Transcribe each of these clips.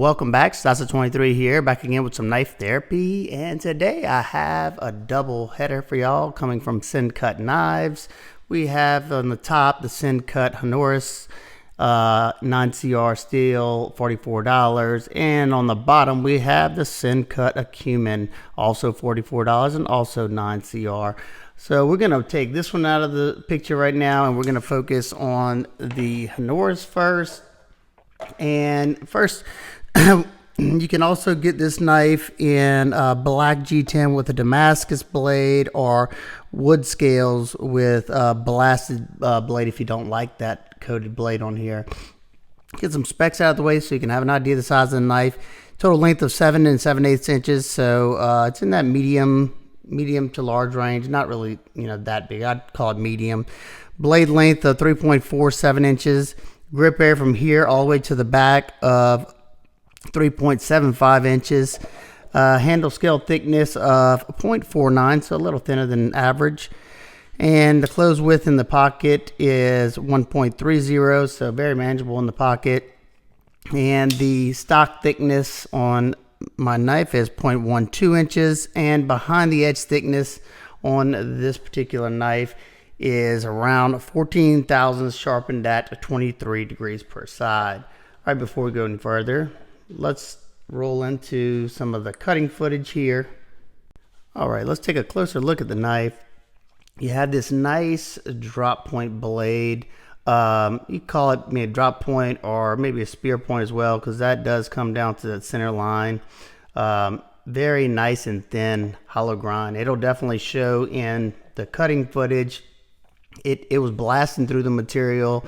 Welcome back, Stasa23 here, back again with some knife therapy, and today I have a double header for y'all coming from Sencut Knives. We have on the top the Sencut Honoris 9CR steel, $44, and on the bottom we have the Sencut Acumen, also $44 and also 9CR. So we're going to take this one out of the picture right now, and we're going to focus on the Honoris first. And first, you can also get this knife in black G10 with a Damascus blade, or wood scales with a blasted blade if you don't like that coated blade on here. Get some specs out of the way so you can have an idea of the size of the knife. Total length of 7 7/8 inches, so it's in that medium to large range. Not really, that big. I'd call it medium. Blade length of 3.47 inches. Grip area from here all the way to the back of 3.75 inches. Handle scale thickness of 0.49, so a little thinner than average. And the close width in the pocket is 1.30, so very manageable in the pocket. And the stock thickness on my knife is 0.12 inches, and behind the edge thickness on this particular knife is around 14 thousandths, sharpened at 23 degrees per side. All right, before we go any further, let's roll into some of the cutting footage here. All right, let's take a closer look at the knife. You have this nice drop point blade. You call it maybe a drop point or maybe a spear point as well, because that does come down to the center line. Very nice and thin hollow grind. It'll definitely show in the cutting footage. It was blasting through the material,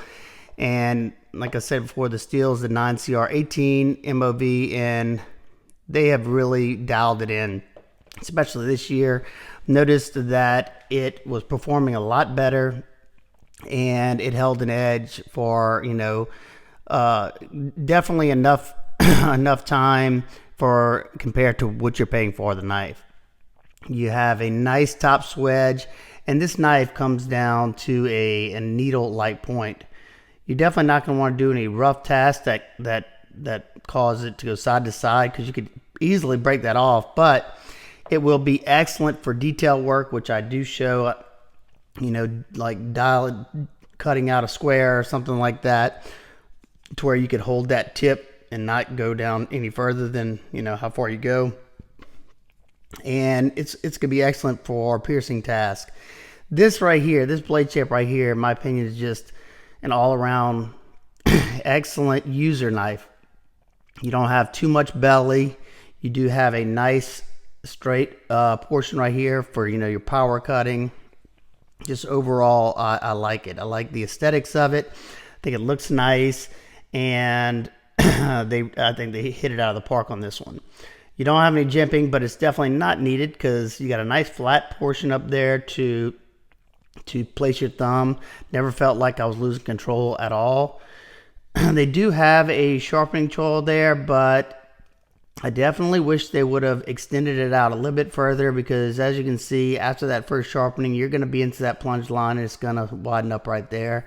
and like I said before, the steel is the 9CR 18 MOV, and they have really dialed it in, especially this year. Noticed that it was performing a lot better, and it held an edge for definitely enough enough time for compared to what you're paying for the knife. You have a nice top swedge, and this knife comes down to a needle light point. You're definitely not going to want to do any rough tasks that cause it to go side to side, because you could easily break that off. But it will be excellent for detail work, which I do show, like cutting out a square or something like that, to where you could hold that tip and not go down any further than how far you go. And it's going to be excellent for piercing task. This right here, this blade shape right here, in my opinion, is just an all-around excellent user knife. You don't have too much belly. You do have a nice straight portion right here for your power cutting. Just overall, I like it. I like the aesthetics of it. I think it looks nice, and I think they hit it out of the park on this one. You don't have any jimping, but it's definitely not needed, because you got a nice flat portion up there to place your thumb. Never felt like I was losing control at all. They do have a sharpening choil there, but I definitely wish they would have extended it out a little bit further, because as you can see, after that first sharpening, you're going to be into that plunge line, and it's going to widen up right there.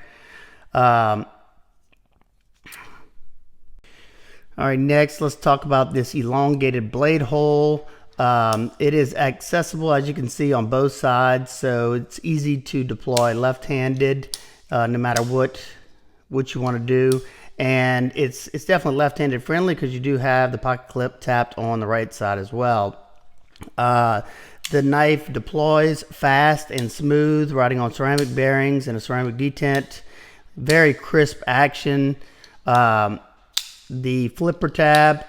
All right, next let's talk about this elongated blade hole. It is accessible, as you can see, on both sides, so it's easy to deploy left-handed, no matter what you want to do. And it's definitely left-handed friendly, because you do have the pocket clip tapped on the right side as well. The knife deploys fast and smooth, riding on ceramic bearings and a ceramic detent. Very crisp action. The flipper tab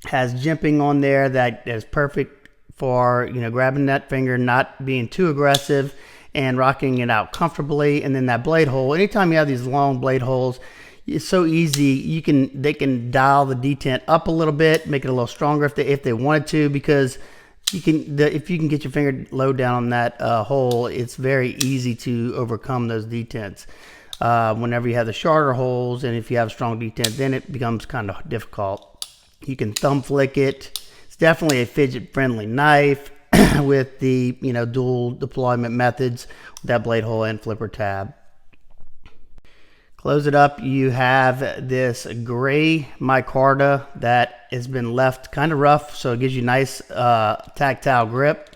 has jimping on there that is perfect for grabbing that finger, not being too aggressive, and rocking it out comfortably. And then that blade hole, anytime you have these long blade holes, it's so easy. They can dial the detent up a little bit, make it a little stronger if they wanted to, because if you can get your finger low down on that hole, it's very easy to overcome those detents. Whenever you have the shorter holes, and if you have a strong detent, then it becomes kind of difficult. You can thumb flick it. It's definitely a fidget friendly knife with the dual deployment methods with that blade hole and flipper tab. Close it up. You have this gray micarta that has been left kind of rough, so it gives you nice tactile grip.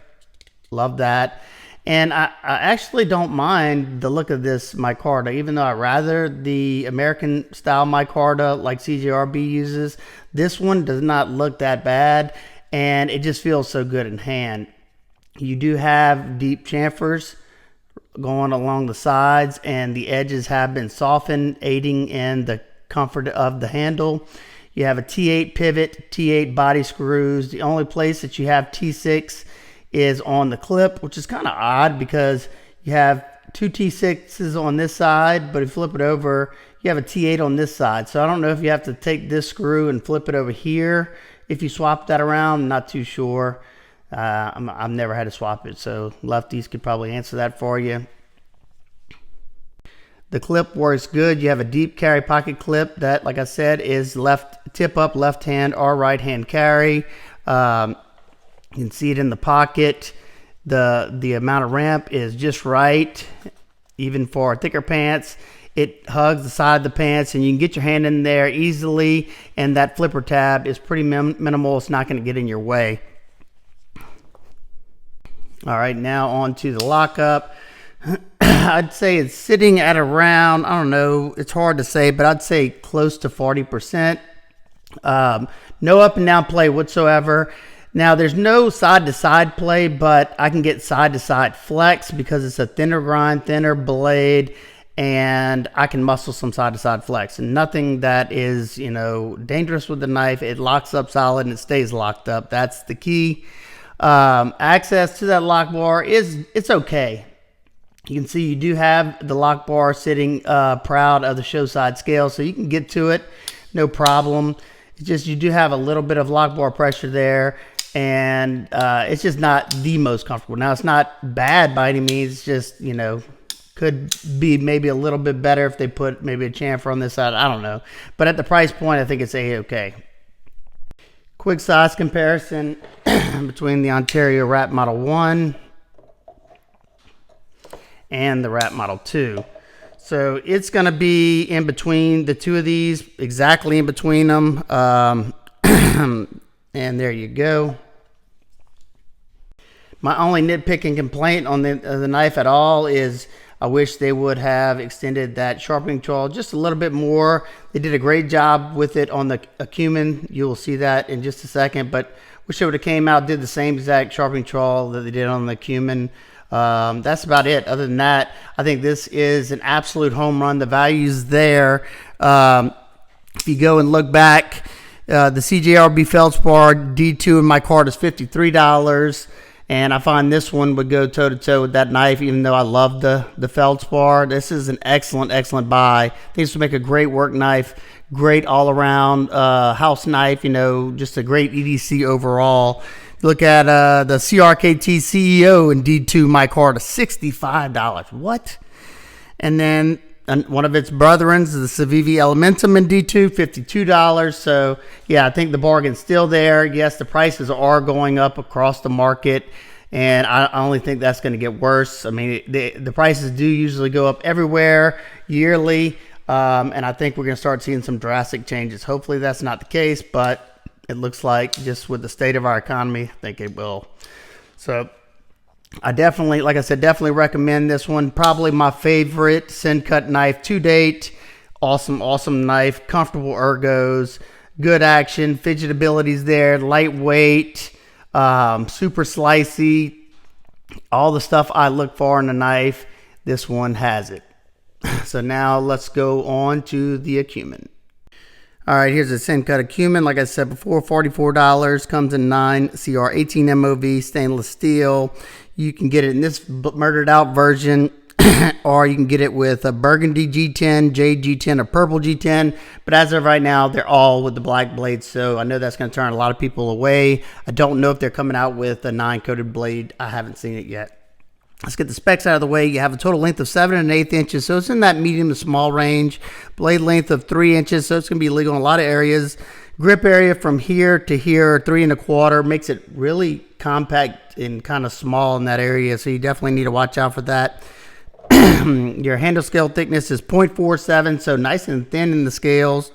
Love that. And I actually don't mind the look of this micarta, even though I rather the American style micarta like CJRB uses. This one does not look that bad, and it just feels so good in hand. You do have deep chamfers going along the sides, and the edges have been softened, aiding in the comfort of the handle. You have a T8 pivot, T8 body screws. The only place that you have T6 is on the clip, which is kind of odd because you have two T6s on this side, but if you flip it over, you have a T8 on this side. So I don't know if you have to take this screw and flip it over here. If you swap that around, I'm not too sure. I've never had to swap it, so lefties could probably answer that for you. The clip works good. You have a deep carry pocket clip that, like I said, is left tip up, left hand or right hand carry. You can see it in the pocket. The amount of ramp is just right, even for thicker pants. It hugs the side of the pants, and you can get your hand in there easily, and that flipper tab is pretty minimal. It's not going to get in your way. All right, now on to the lockup. I'd say it's sitting at around, I don't know, it's hard to say, but I'd say close to 40%. No up and down play whatsoever. Now, there's no side-to-side play, but I can get side-to-side flex because it's a thinner grind, thinner blade, and I can muscle some side-to-side flex. And nothing that is, dangerous with the knife. It locks up solid and it stays locked up. That's the key. Access to that lock bar it's okay. You can see you do have the lock bar sitting proud of the show side scale, so you can get to it, no problem. It's just you do have a little bit of lock bar pressure there, and it's just not the most comfortable. Now, it's not bad by any means. It's just, could be maybe a little bit better if they put maybe a chamfer on this side. I don't know. But at the price point, I think it's A-okay. Quick size comparison between the Ontario Wrap Model 1 and the Wrap Model 2. So it's going to be in between the two of these, exactly in between them. And there you go. My only nitpicking complaint on the knife at all is I wish they would have extended that sharpening tool just a little bit more. They did a great job with it on the Acumen. You will see that in just a second, but wish they would have came out, did the same exact sharpening tool that they did on the Acumen. That's about it. Other than that, I think this is an absolute home run. The value's there. If you go and look back, the CJRB Feldspar D2 in my cart is $53. And I find this one would go toe-to-toe with that knife, even though I love the Feldspar. This is an excellent, excellent buy. I think this would make a great work knife, great all-around house knife, just a great EDC overall. Look at the CRKT CEO in D2 micarta, $65. What? And then one of its brethrens, the Civivi Elementum in D2, $52. So, yeah, I think the bargain's still there. Yes, the prices are going up across the market, and I only think that's going to get worse. I mean, the prices do usually go up everywhere yearly, and I think we're going to start seeing some drastic changes. Hopefully that's not the case, but it looks like just with the state of our economy, I think it will. So I definitely, like I said, definitely recommend this one. Probably my favorite Sencut knife to date. Awesome, awesome knife. Comfortable ergos. Good action. Fidgetability's there. Lightweight. Super slicey. All the stuff I look for in a knife, this one has it. So now let's go on to the Acumen. All right, here's a Sencut Acumen. Like I said before, $44. Comes in 9 CR18 MOV stainless steel. You can get it in this murdered out version, or you can get it with a burgundy G10, jade G10, or purple G10. But as of right now, they're all with the black blade, so I know that's going to turn a lot of people away. I don't know if they're coming out with a 9-coated blade. I haven't seen it yet. Let's get the specs out of the way. You have a total length of 7 1/8 inches, so it's in that medium to small range. Blade length of 3 inches, so it's going to be legal in a lot of areas. Grip area from here to here, 3 1/4, makes it really compact and kind of small in that area, so you definitely need to watch out for that. Your handle scale thickness is 0.47, so nice and thin in the scales.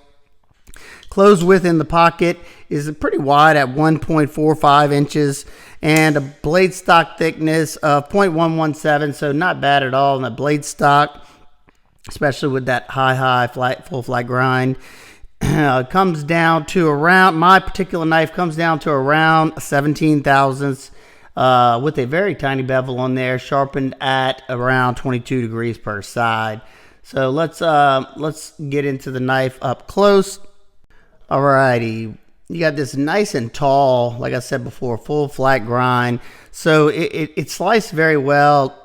Closed width in the pocket is pretty wide at 1.45 inches, and a blade stock thickness of 0.117, so not bad at all in the blade stock, especially with that high full flat grind. Comes down to around, my particular knife comes down to around 17 thousandths with a very tiny bevel on there, sharpened at around 22 degrees per side. So let's get into the knife up close. Alrighty, you got this nice and tall, like I said before, full flat grind. So it sliced very well.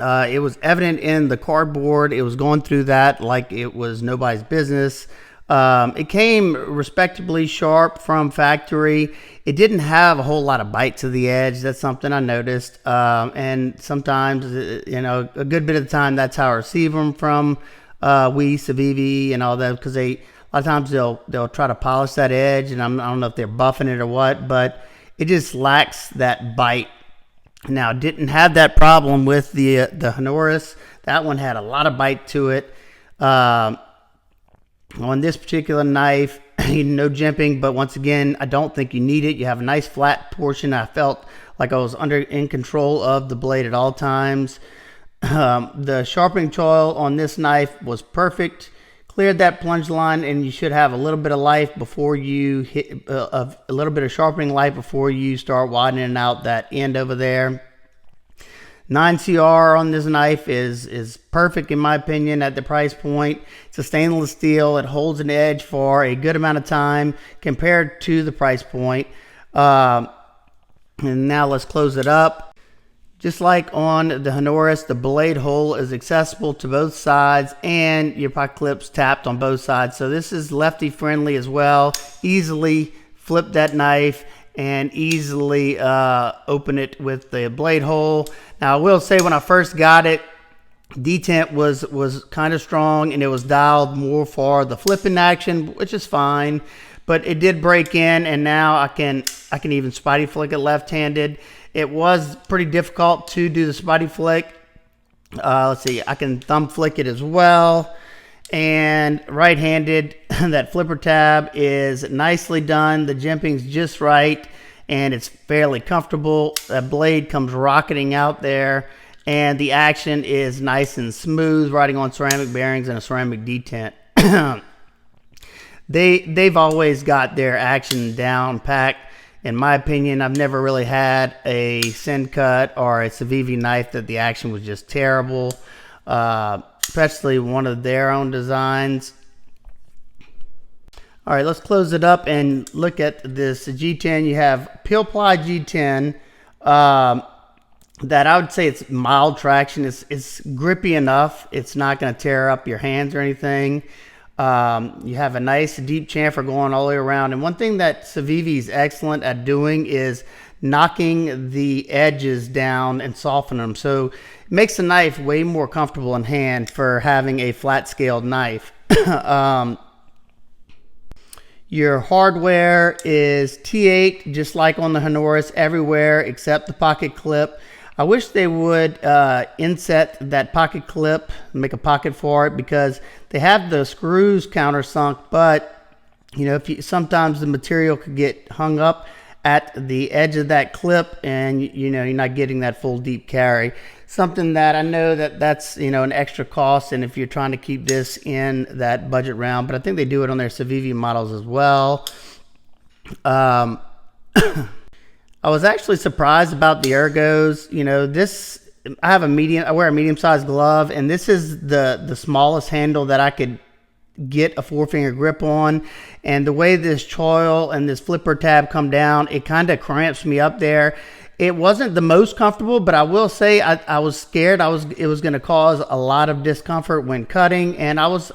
It was evident in the cardboard. It was going through that like it was nobody's business. It came respectably sharp from factory. It didn't have a whole lot of bite to the edge. That's something I noticed. And sometimes, you know, a good bit of the time, that's how I receive them from Civivi and all that, because a lot of times they'll try to polish that edge, and I don't know if they're buffing it or what, but it just lacks that bite. Now, didn't have that problem with the Honoris. That one had a lot of bite to it. On this particular knife, no jimping, but once again, I don't think you need it. You have a nice flat portion. I felt like I was in control of the blade at all times. The sharpening choil on this knife was perfect. Cleared that plunge line, and you should have a little bit of life before you hit a little bit of sharpening life before you start widening out that end over there. 9CR on this knife is perfect in my opinion at the price point. It's a stainless steel. It holds an edge for a good amount of time compared to the price point. And now let's close it up. Just like on the Honoris, the blade hole is accessible to both sides, and your pocket clip's tapped on both sides. So this is lefty friendly as well. Easily flip that knife and easily open it with the blade hole. Now I will say, when I first got it, detent was kind of strong, and it was dialed more for the flipping action, which is fine, but it did break in, and now I can even spidey flick it left-handed. It was pretty difficult to do the spidey flick. Let's see, I can thumb flick it as well. And right-handed, that flipper tab is nicely done. The jimping's just right, and it's fairly comfortable. That blade comes rocketing out there, and the action is nice and smooth, riding on ceramic bearings and a ceramic detent. They've always got their action down packed. In my opinion, I've never really had a Sencut or a Civivi knife that the action was just terrible, especially one of their own designs. All right, let's close it up and look at this G10. You have Peel Ply G10 that I would say it's mild traction. It's grippy enough. It's not going to tear up your hands or anything. You have a nice deep chamfer going all the way around. And one thing that Civivi is excellent at doing is knocking the edges down and softening them. So it makes the knife way more comfortable in hand for having a flat scaled knife. Your hardware is T8, just like on the Honoris, everywhere except the pocket clip. I wish they would inset that pocket clip, make a pocket for it, because they have the screws countersunk, but you know, sometimes the material could get hung up at the edge of that clip, and you know, you're not getting that full deep carry. Something that I know that's you know, an extra cost, and if you're trying to keep this in that budget round, but I think they do it on their Civivi models as well. I was actually surprised about the ergos. You know, this, I wear a medium-sized glove, and this is the smallest handle that I could get a 4-finger grip on. And the way this choil and this flipper tab come down, it kind of cramps me up there. It wasn't the most comfortable, but I will say I was scared it was going to cause a lot of discomfort when cutting, and I was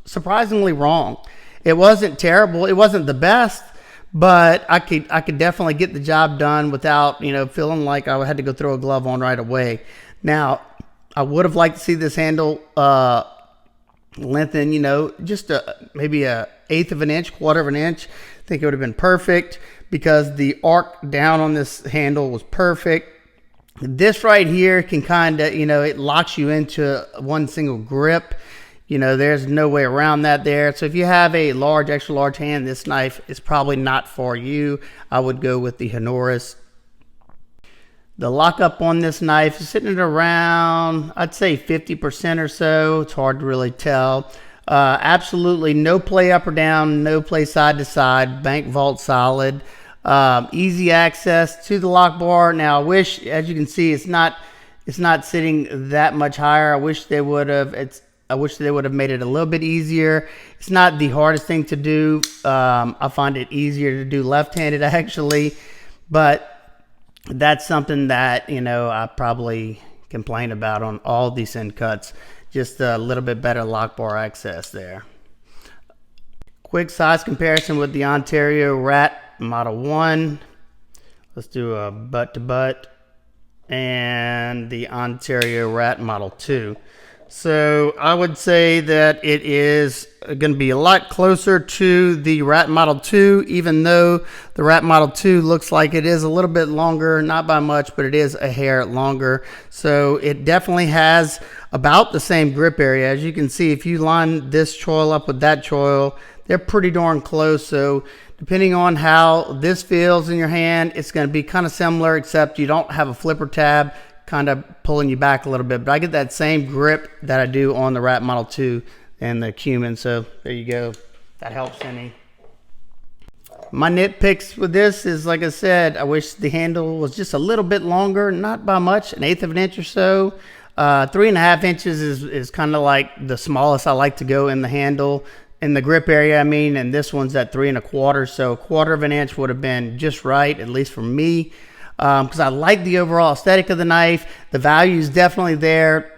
surprisingly wrong. It wasn't terrible. It wasn't the best, but I could definitely get the job done without, you know, feeling like I had to go throw a glove on right away. Now, I would have liked to see this handle lengthen, you know, just maybe a 1/8 of an inch, 1/4 of an inch. I think it would have been perfect, because the arc down on this handle was perfect. This right here can kind of, it locks you into one single grip. There's no way around that there. So if you have a large, extra large hand, this knife is probably not for you. I would go with the Honoris. The lockup on this knife is sitting at around, I'd say 50% or so. It's hard to really tell. Absolutely no play up or down, no play side to side, bank vault solid. Easy access to the lock bar. Now I wish, as you can see, it's not sitting that much higher. I wish they would have made it a little bit easier. It's not the hardest thing to do. I find it easier to do left-handed actually, but that's something that I probably complain about on all these Sencuts. Just a little bit better lock bar access there. Quick size comparison with the Ontario Rat Model 1. Let's do a butt to butt, and the Ontario Rat Model 2. So I would say that it is going to be a lot closer to the Rat Model 2, even though the Rat Model 2 looks like it is a little bit longer, not by much, but it is a hair longer. So it definitely has about the same grip area. As you can see, if you line this choil up with that choil, they're pretty darn close. So depending on how this feels in your hand, it's going to be kind of similar, except you don't have a flipper tab kind of pulling you back a little bit, but I get that same grip that I do on the Rat Model 2 and the Acumen. So there you go. That helps any. My nitpicks with this is, like I said, I wish the handle was just a little bit longer, not by much, 1/8 of an inch or so. 3.5 inches is kind of like the smallest I like to go in the handle, in the grip area, I mean, and this one's at 3 1/4, so 1/4 of an inch would have been just right, at least for me. Because I like the overall aesthetic of the knife. The value is definitely there,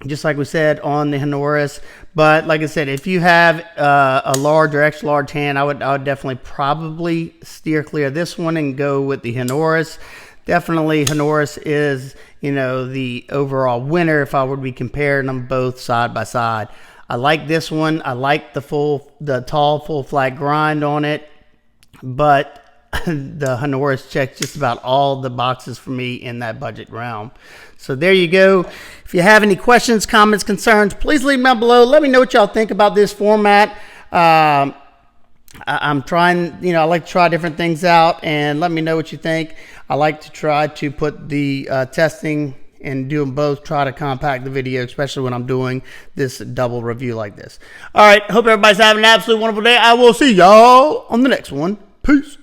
just like we said on the Honoris. But like I said, if you have a large or extra large hand, I would definitely probably steer clear of this one and go with the Honoris. Definitely Honoris is, the overall winner if I would be comparing them both side by side. I like this one. I like the tall full flat grind on it, but the Honoris checks just about all the boxes for me in that budget realm. So there you go. If you have any questions, comments, concerns, please leave them down below. Let me know what y'all think about this format. I'm trying, I like to try different things out, and let me know what you think. I like to try to put the testing and do them both, try to compact the video, especially when I'm doing this double review like this. All right, hope everybody's having an absolutely wonderful day. I will see y'all on the next one. Peace.